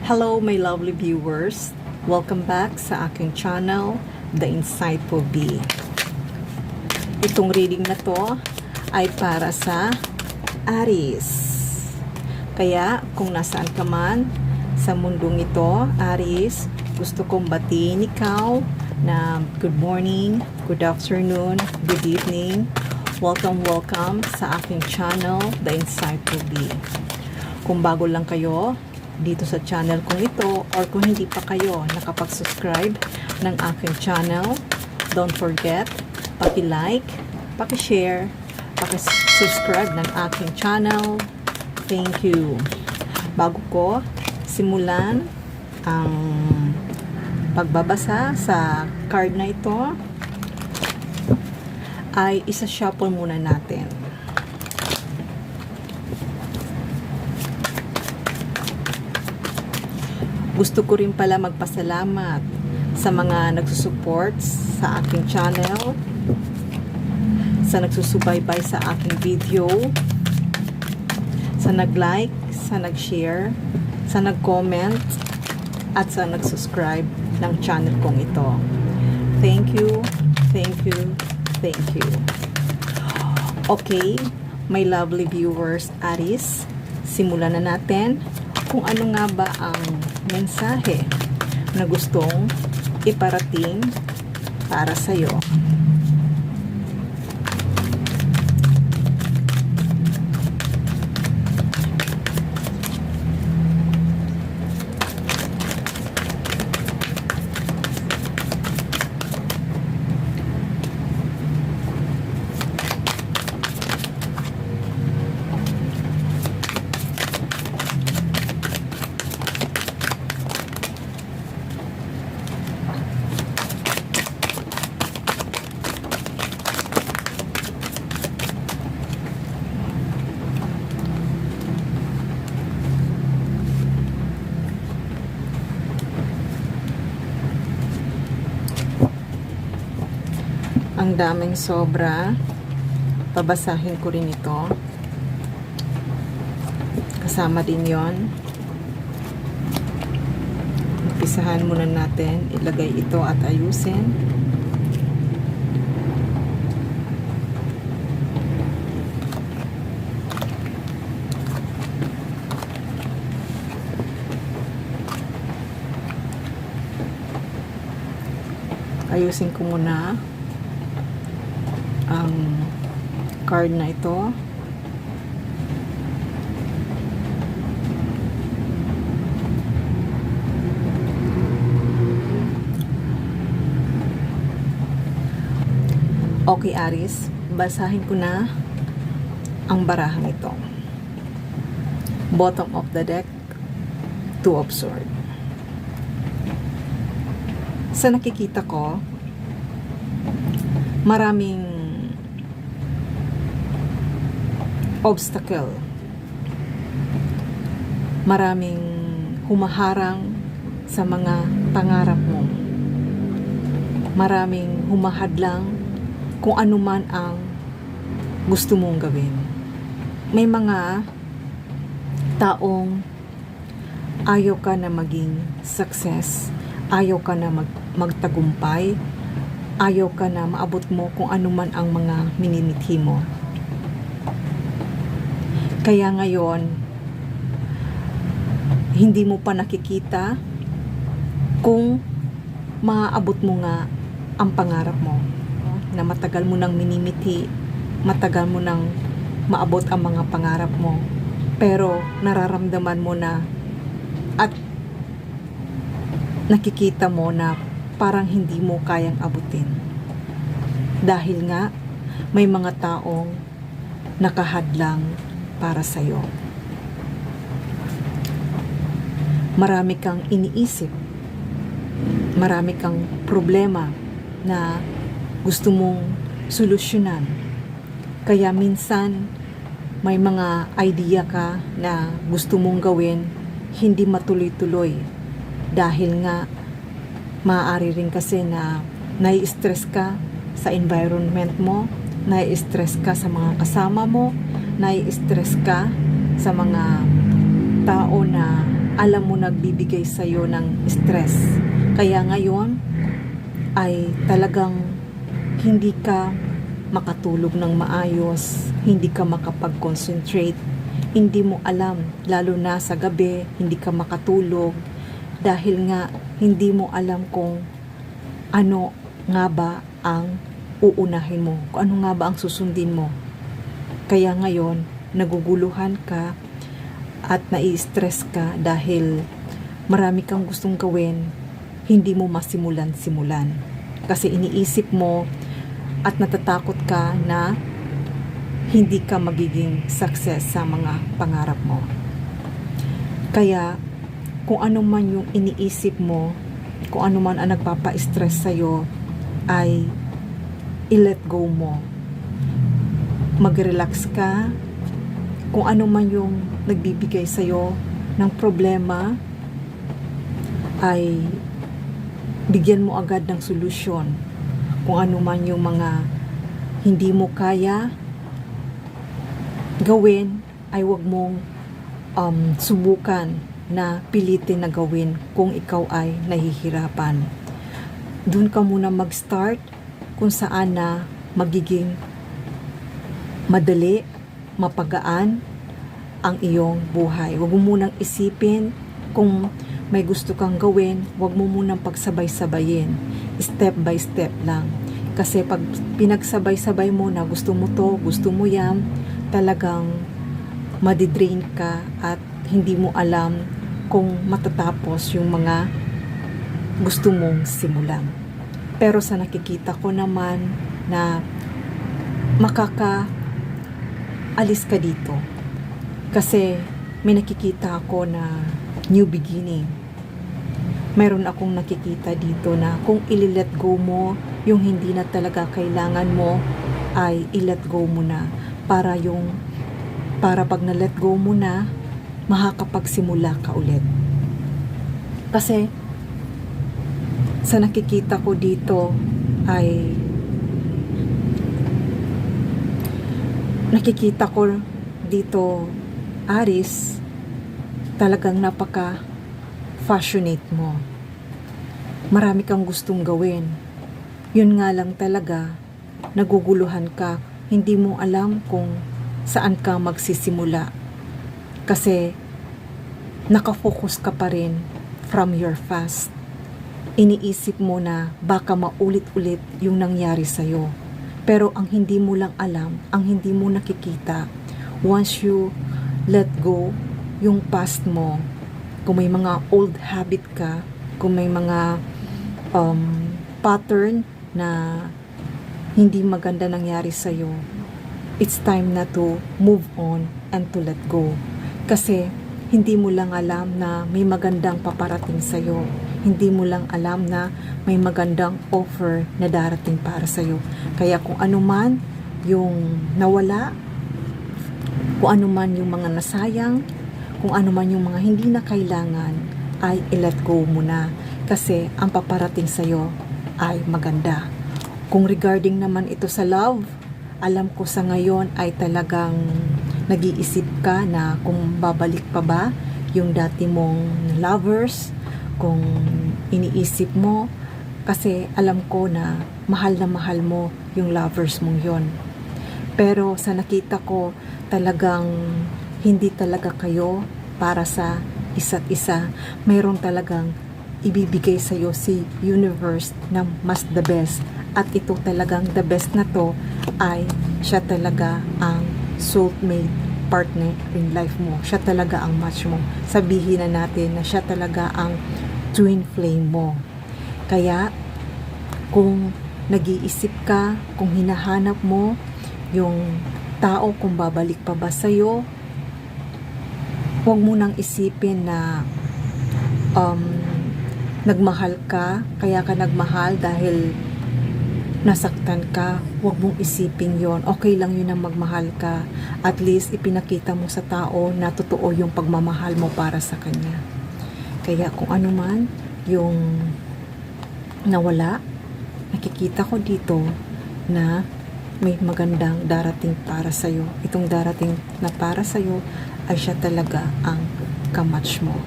Hello my lovely viewers, welcome back sa aking channel, The Insightful Bee. Itong reading na to ay para sa Aries. Kaya kung nasaan ka man sa mundong ito, Aries, gusto kong batiin ikaw na good morning, good afternoon, good evening. Welcome sa aking channel, The Insightful Bee. Kung bago lang kayo dito sa channel kong ito, or kung hindi pa kayo nakapag-subscribe ng aking channel, don't forget, paki-like, paki-share, paki-subscribe ng aking channel. Thank you. Bago ko simulan ang pagbabasa sa card na ito, ay isa-shuffle muna natin. Gusto ko rin pala magpasalamat sa mga nagsusupport sa aking channel, sa nagsusubaybay sa aking video, sa nag-like, sa nag-share, sa nag-comment, at sa nag-subscribe ng channel kong ito. Thank you, thank you, thank you. Okay, my lovely viewers, Aries, simulan na natin kung ano nga ba ang mensahe na gustong iparating para sa'yo. Ang daming sobra. Pabasahin ko rin ito. Kasama din yon. Umpisahan muna natin. Ilagay ito at ayusin. Ayusin ko muna ang card na ito. Okay, Aries, basahin ko na ang barahang ito. Bottom of the deck, Two of Swords. Sa nakikita ko, maraming obstacle, maraming humaharang sa mga pangarap mo, maraming humahadlang kung ano man ang gusto mong gawin. May mga taong ayaw ka na maging success, ayaw ka na magtagumpay, ayaw ka na maabot mo kung ano man ang mga minimithi mo. Kaya ngayon, hindi mo pa nakikita kung maaabot mo nga ang pangarap mo. Na matagal mo nang minimithi, matagal mo nang maabot ang mga pangarap mo. Pero nararamdaman mo na at nakikita mo na parang hindi mo kayang abutin. Dahil nga, may mga taong nakahadlang para sa'yo. Marami kang iniisip, marami kang problema na gusto mong solusyonan. Kaya minsan may mga idea ka na gusto mong gawin, hindi matuloy-tuloy. Dahil nga maaari rin kasi na nai-stress ka sa environment mo, nai-stress ka sa mga kasama mo, nai-stress ka sa mga tao na alam mo nagbibigay sa'yo ng stress. Kaya ngayon ay talagang hindi ka makatulog ng maayos, hindi ka makapag-concentrate, hindi mo alam, lalo na sa gabi, hindi ka makatulog dahil nga hindi mo alam kung ano nga ba ang uunahin mo, kung ano nga ba ang susundin mo. Kaya ngayon, naguguluhan ka at nai-stress ka dahil marami kang gustong gawin, hindi mo masimulan-simulan. Kasi iniisip mo at natatakot ka na hindi ka magiging success sa mga pangarap mo. Kaya kung ano man yung iniisip mo, kung ano man ang nagpapa-stress sa'yo, ay i-let go mo. Mag-relax ka. Kung ano man yung nagbibigay sa'yo ng problema, ay bigyan mo agad ng solusyon. Kung ano man yung mga hindi mo kaya gawin, ay wag mong subukan na pilitin na gawin kung ikaw ay nahihirapan. Doon ka muna mag-start kung saan na magiging madali, mapagaan ang iyong buhay. Wag mo munang isipin kung may gusto kang gawin, wag mo munang pagsabay-sabayin. Step by step lang. Kasi pag pinagsabay-sabay mo na gusto mo to, gusto mo yan, talagang madidrain ka at hindi mo alam kung matatapos yung mga gusto mong simulan. Pero sa nakikita ko naman na makakaalis ka dito. Kasi may nakikita ako na new beginning. Mayroon akong nakikita dito na kung i-let go mo yung hindi na talaga kailangan mo, ay i-let go mo na para pag na-let go mo na, makakapagsimula ka ulit. Kasi sa nakikita ko dito ay nakikita ko dito, Aries, talagang napaka-passionate mo. Marami kang gustong gawin. Yun nga lang talaga, naguguluhan ka. Hindi mo alam kung saan ka magsisimula. Kasi nakafocus ka pa rin from your past. Iniisip mo na baka maulit-ulit yung nangyari sa'yo. Pero ang hindi mo lang alam, ang hindi mo nakikita, once you let go yung past mo, kung may mga old habit ka, kung may mga pattern na hindi maganda nangyari sa'yo, it's time na to move on and to let go. Kasi hindi mo lang alam na may magandang paparating sa'yo. Hindi mo lang alam na may magandang offer na darating para sa'yo. Kaya kung ano man yung nawala, kung ano man yung mga nasayang, kung ano man yung mga hindi na kailangan, ay i-let go mo na. Kasi ang paparating sa'yo ay maganda. Kung regarding naman ito sa love, alam ko sa ngayon ay talagang nag-iisip ka na kung babalik pa ba yung dati mong lovers, kung iniisip mo, kasi alam ko na mahal mo yung lovers mong yon. Pero sa nakita ko, talagang hindi talaga kayo para sa isa't isa. Mayroon talagang ibibigay sa'yo si universe na mas the best. At ito talagang the best na to ay siya talaga ang soulmate partner in life mo. Siya talaga ang match mo. Sabihin na natin na siya talaga ang twin flame mo. Kaya kung nag-iisip ka, kung hinahanap mo yung tao kung babalik pa ba sa'yo, huwag mo nang isipin na nagmahal ka, kaya ka nagmahal dahil nasaktan ka. Huwag mong isipin yon. Okay lang yun na magmahal ka. At least ipinakita mo sa tao na totoo yung pagmamahal mo para sa kanya. Kaya kung ano man yung nawala, nakikita ko dito na may magandang darating para sa'yo. Itong darating na para sa'yo ay siya talaga ang kamatch mo.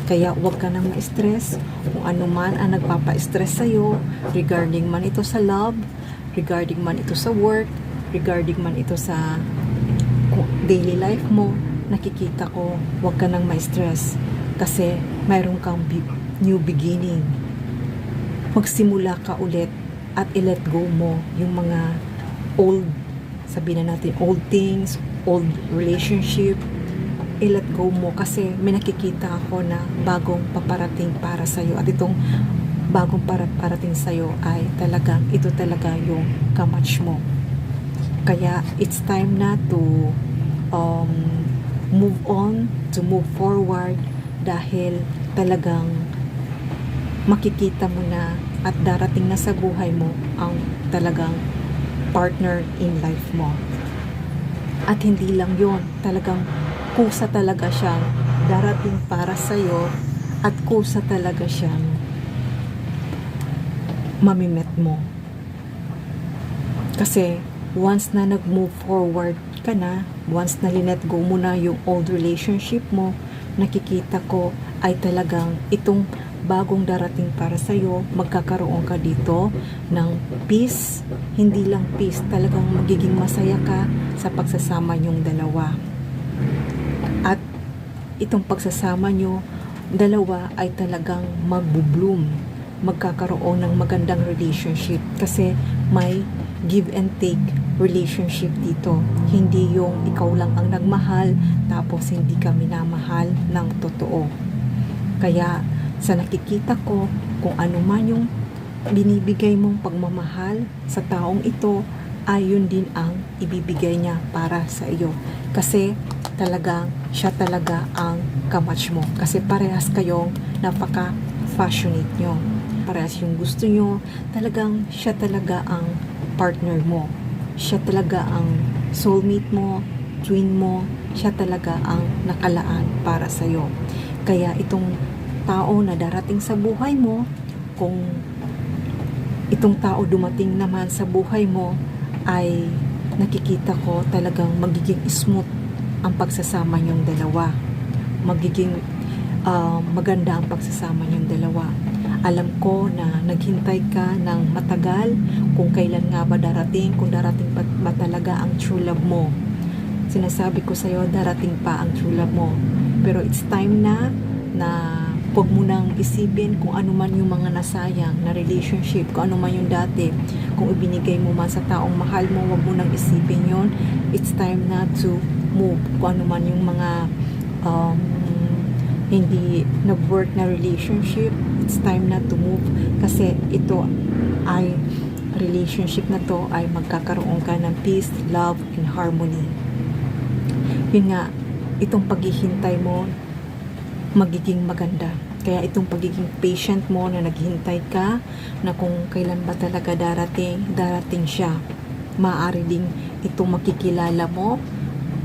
Kaya huwag ka nang ma-stress kung ano man ang nagpapa-stress sa'yo, regarding man ito sa love, regarding man ito sa work, regarding man ito sa daily life mo. Nakikita ko, huwag ka nang ma-stress kasi mayroon kang new beginning. Magsimula ka ulit at i-let go mo yung mga old, sabihin na natin, old things, old relationship. I-let go mo kasi may nakikita ako na bagong paparating para sa'yo, at itong bagong parating sa'yo ay talagang, ito talaga yung kamatch mo. Kaya it's time na to move on, to move forward, dahil talagang makikita mo na at darating na sa buhay mo ang talagang partner in life mo. At hindi lang yon, talagang kusa talaga siyang darating para sa'yo, at kusa talaga siyang mamimit mo. Kasi once na nag-move forward ka na, once na linet go mo na yung old relationship mo, nakikita ko ay talagang itong bagong darating para sa'yo, magkakaroon ka dito ng peace. Hindi lang peace, talagang magiging masaya ka sa pagsasama nyong dalawa. At itong pagsasama nyo dalawa ay talagang magbo-bloom, magkakaroon ng magandang relationship, kasi may give and take relationship dito. Hindi yung ikaw lang ang nagmahal tapos hindi ka minamahal ng totoo. Kaya sa nakikita ko, kung ano man yung binibigay mong pagmamahal sa taong ito, ay yun din ang ibibigay niya para sa iyo. Kasi talagang siya talaga ang kamatch mo. Kasi parehas kayong napaka-passionate nyo. Parehas yung gusto nyo. Talagang siya talaga ang partner mo. Siya talaga ang soulmate mo, twin mo. Siya talaga ang nakalaan para sa'yo. Kaya itong tao na darating sa buhay mo, kung itong tao dumating naman sa buhay mo, ay nakikita ko talagang magiging smooth ang pagsasama niyong dalawa. Magiging maganda ang pagsasama niyong dalawa. Alam ko na naghintay ka ng matagal kung kailan nga ba darating, kung darating ba talaga ang true love mo. Sinasabi ko sa'yo, darating pa ang true love mo. Pero it's time na huwag mo nang isipin kung ano man yung mga nasayang na relationship, kung ano man yung dati, kung ibinigay mo man sa taong mahal mo, huwag mo nang isipin yon. It's time na to move. Kung ano man yung mga hindi nag-work na relationship, it's time na to move. Kasi ito ay relationship na to ay magkakaroon ka ng peace, love, and harmony. Yun nga, itong paghihintay mo magiging maganda. Kaya itong pagiging patient mo na naghintay ka na kung kailan ba talaga darating siya. Maaari ding itong makikilala mo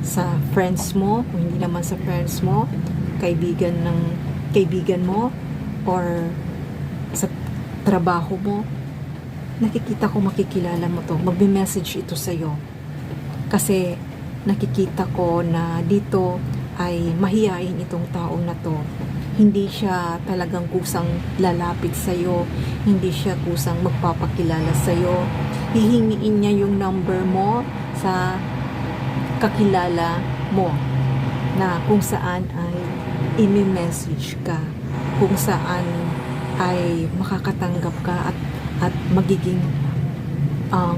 sa friends mo, kung hindi naman sa friends mo, kaibigan mo, or sa trabaho mo. Nakikita ko makikilala mo to. Magbe-message ito sa'yo. Kasi nakikita ko na dito ay mahiyain itong taong na to. Hindi siya talagang kusang lalapit sa'yo. Hindi siya kusang magpapakilala sa'yo. Hihingiin niya yung number mo sa kakilala mo, na kung saan ay imi-message ka, kung saan ay makakatanggap ka, at magiging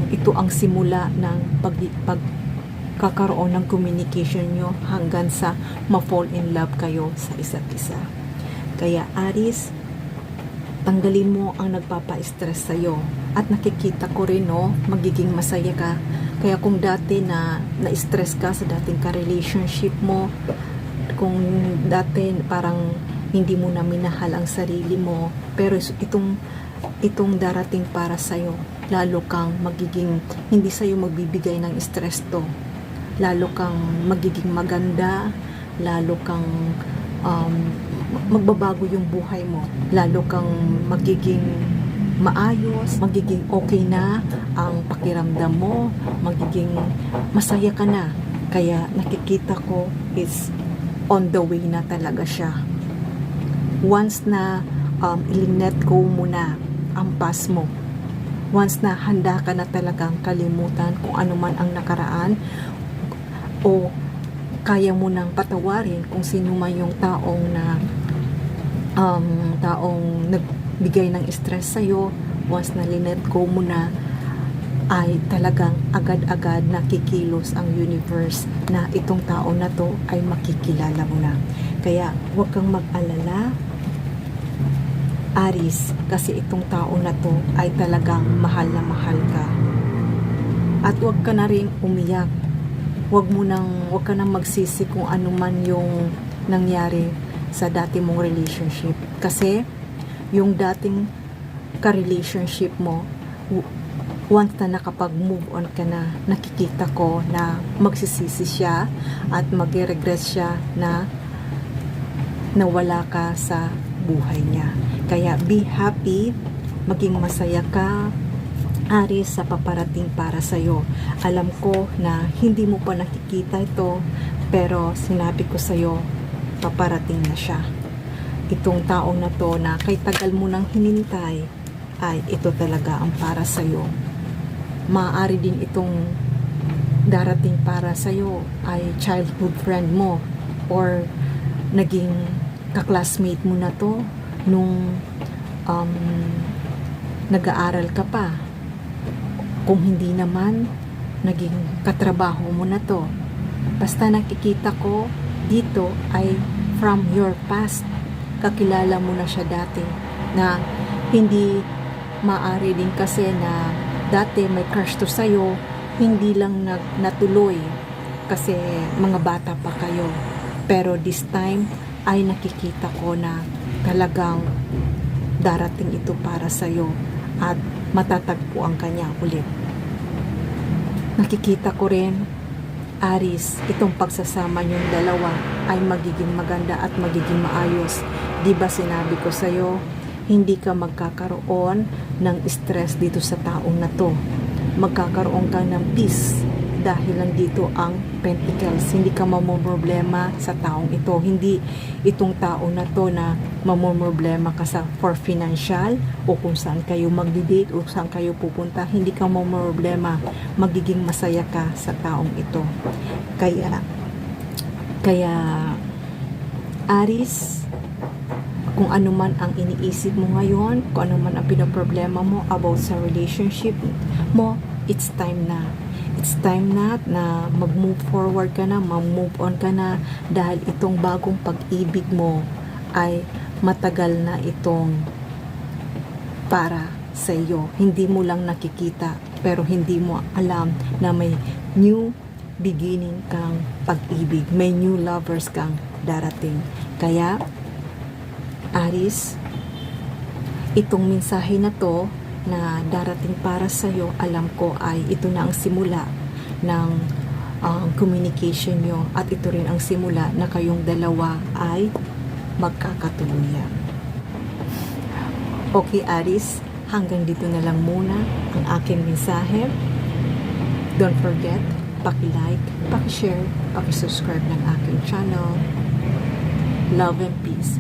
ito ang simula ng pagkakaroon ng communication nyo hanggang sa ma-fall in love kayo sa isa't isa. Kaya Aries, tanggalin mo ang nagpapa-stress sa'yo, at nakikita ko rin, no, magiging masaya ka. Kaya kung dati na-stress ka sa dating ka-relationship mo, kung dati parang hindi mo na minahal ang sarili mo, pero itong darating para sa'yo, lalo kang magiging, hindi sa'yo magbibigay ng stress to. Lalo kang magiging maganda, lalo kang magbabago yung buhay mo, lalo kang magiging maayos, magiging okay na ang pakiramdam mo, magiging masaya ka na. Kaya nakikita ko is on the way na talaga siya. once na ilinet go mo na ang past mo, once na handa ka na talagang kalimutan kung ano man ang nakaraan, o kaya mo nang patawarin kung sino man yung taong nagbigay ng stress sa'yo, once na linet go mo na, ay talagang agad-agad nakikilos ang universe na itong tao na to ay makikilala mo na. Kaya huwag kang mag-alala, Aries, kasi itong tao na to ay talagang mahal na mahal ka. At huwag ka na rin umiyak. Huwag ka nang magsisi kung ano man yung nangyari sa dati mong relationship. Kasi yung dating ka-relationship mo, once na nakapag-move on ka na, nakikita ko na magsisisi siya at magre-regret siya na nawala ka sa buhay niya. Kaya be happy, maging masaya ka, Aries, sa paparating para sa'yo. Alam ko na hindi mo pa nakikita ito, pero sinabi ko sa'yo, paparating na siya. Itong taong na to na kay tagal mo nang hinintay, ay ito talaga ang para sa'yo. Maaari din itong darating para sa'yo ay childhood friend mo, or naging kaklasmate mo na to nung nag-aaral ka pa. Kung hindi naman, naging katrabaho mo na to. Basta nakikita ko dito ay from your past. Kakilala mo na siya dati, na hindi maaari din kasi na dati may crush to sa'yo, hindi lang natuloy kasi mga bata pa kayo. Pero this time ay nakikita ko na talagang darating ito para sa'yo at matatagpuan ka niya ulit. Nakikita ko rin, Aries, itong pagsasama niyong dalawa ay magiging maganda at magiging maayos. Di ba sinabi ko sa'yo, hindi ka magkakaroon ng stress dito sa taong na to. Magkakaroon ka ng peace dahil nandito ang Pentacles. Hindi ka mamomroblema sa taong ito. Hindi itong tao na to na mamomroblema ka for financial o kung saan kayo magdi-date o saan kayo pupunta. Hindi ka mamomroblema. Magiging masaya ka sa taong ito. Kaya Aries, kung ano man ang iniisip mo ngayon, kung ano man ang pinoproblema mo about sa relationship mo, it's time na. It's time na mag-move forward ka na, mag-move on ka na, dahil itong bagong pag-ibig mo ay matagal na itong para sa iyo. Hindi mo lang nakikita, pero hindi mo alam na may new beginning kang pag-ibig. May new lovers kang darating. Kaya, Aries, itong mensahe na to na darating para sa iyo, alam ko ay ito na ang simula ng communication nyo, at ito rin ang simula na kayong dalawa ay magkakatuluyan. Okay, Aries, hanggang dito na lang muna ang aking mensahe. Don't forget, paki-like, paki-share, paki-subscribe ng aking channel. Love and peace.